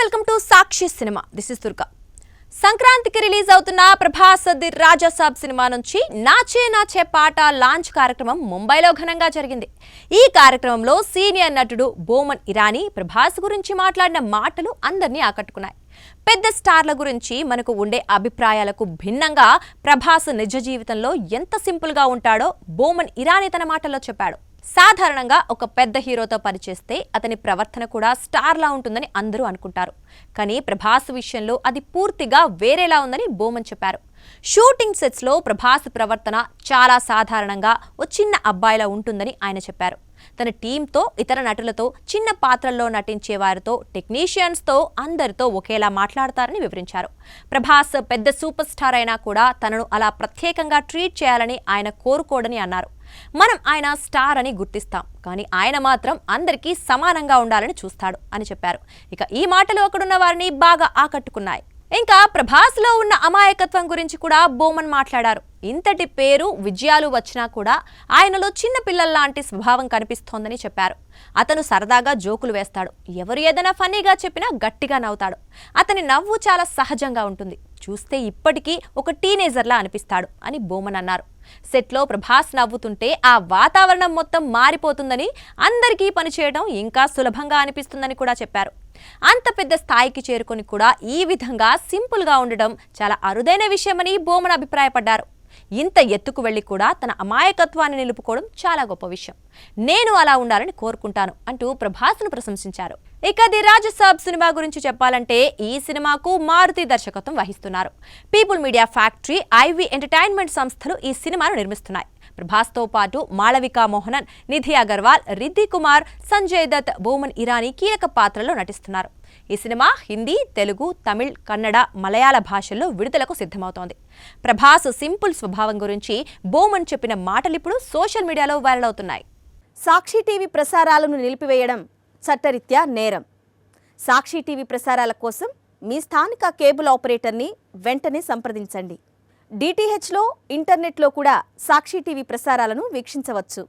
Welcome to Sakshi cinema. This is Durga. సంక్రాంతికి release అవుతున్న Prabhas the Raja Saab cinema నుంచి నాచే నాచే పాట లాంచ్ కార్యక్రమం ముంబైలో ఘనంగా జరిగింది. ఈ కార్యక్రమంలో సీనియర్ నటుడు బోమన్ ఇరానీ ప్రభాస్ గురించి మాట్లాడిన మాటలు అందరినీ ఆకట్టుకున్నాయి. పెద్ద స్టార్ల గురించి మనకు ఉండే అభిప్రాయాలకు భిన్నంగా ప్రభాస్ నిజ జీవితంలో ఎంత సింపుల్గా ఉంటాడో బోమన్ ఇరానీ తన మాటల్లో చెప్పాడు. సాధారణంగా ఒక పెద్ద హీరోతో పనిచేస్తే అతని ప్రవర్తన కూడా స్టార్లా ఉంటుందని అందరూ అనుకుంటారు. కానీ ప్రభాస్ విషయంలో అది పూర్తిగా వేరేలా ఉందని బోమన్ చెప్పారు. షూటింగ్ సెట్స్లో ప్రభాస్ ప్రవర్తన చాలా సాధారణంగా ఓ చిన్న అబ్బాయిలా ఉంటుందని ఆయన చెప్పారు. తన టీంతో, ఇతర నటులతో, చిన్న పాత్రల్లో నటించే వారితో, టెక్నీషియన్స్తో అందరితో ఒకేలా మాట్లాడతారని వివరించారు. ప్రభాస్ పెద్ద సూపర్ స్టార్ అయినా కూడా తనను అలా ప్రత్యేకంగా ట్రీట్ చేయాలని ఆయన కోరుకోడని అన్నారు. మనం ఆయన స్టార్ అని గుర్తిస్తాం, కానీ ఆయన మాత్రం అందరికీ సమానంగా ఉండాలని చూస్తాడు అని చెప్పారు. ఇక ఈ మాటలు అక్కడున్న వారిని బాగా ఆకట్టుకున్నాయి. ఇంకా ప్రభాస్ లో ఉన్న అమాయకత్వం గురించి కూడా బోమన్ మాట్లాడారు. ఇంతటి పేరు, విజయాలు వచ్చినా కూడా ఆయనలో చిన్న పిల్లల్లాంటి స్వభావం కనిపిస్తోందని చెప్పారు. అతను సరదాగా జోకులు వేస్తాడు. ఎవరు ఏదైనా ఫన్నీగా చెప్పినా గట్టిగా నవ్వుతాడు. అతని నవ్వు చాలా సహజంగా ఉంటుంది. చూస్తే ఇప్పటికీ ఒక టీనేజర్లా అనిపిస్తాడు అని బోమన్ అన్నారు. సెట్లో ప్రభాస్ నవ్వుతుంటే ఆ వాతావరణం మొత్తం మారిపోతుందని, అందరికీ పనిచేయడం ఇంకా సులభంగా అనిపిస్తుందని కూడా చెప్పారు. అంత పెద్ద స్థాయికి చేరుకొని కూడా ఈ విధంగా సింపుల్గా ఉండడం చాలా అరుదైన విషయమని బోమన్ అభిప్రాయపడ్డారు. ఇంత ఎత్తుకు వెళ్లి కూడా తన అమాయకత్వాన్ని నిలుపుకోవడం చాలా గొప్ప విషయం. నేను అలా ఉండాలని కోరుకుంటాను అంటూ ప్రభాస్ను ప్రశంసించారు. ఇక ది రాజా సాబ్ సినిమా గురించి చెప్పాలంటే ఈ సినిమాకు మారుతి దర్శకత్వం వహిస్తున్నారు. People media factory, IV entertainment సంస్థలు ఈ సినిమాను నిర్మిస్తున్నాయి. ప్రభాస్తో పాటు మాళవికా మోహనన్, నిధి అగర్వాల్, రిద్ధి కుమార్, సంజయ్ దత్, బోమన్ ఇరానీ కీలక పాత్రల్లో నటిస్తున్నారు. ఈ సినిమా హిందీ, తెలుగు, తమిళ్, కన్నడ, మలయాళ భాషల్లో విడుదలకు సిద్ధమవుతోంది. ప్రభాస్ సింపుల్ స్వభావం గురించి బోమన్ చెప్పిన మాటలు ఇప్పుడు సోషల్ మీడియాలో వైరల్ అవుతున్నాయి. సాక్షి టీవీ ప్రసారాలను నిలిపివేయడం చట్టరీత్యా నేరం. సాక్షి టీవీ ప్రసారాల కోసం మీ స్థానిక కేబుల్ ఆపరేటర్ని వెంటనే సంప్రదించండి. డిటిహెచ్లో, ఇంటర్నెట్లో కూడా సాక్షి టీవీ ప్రసారాలను వీక్షించవచ్చు.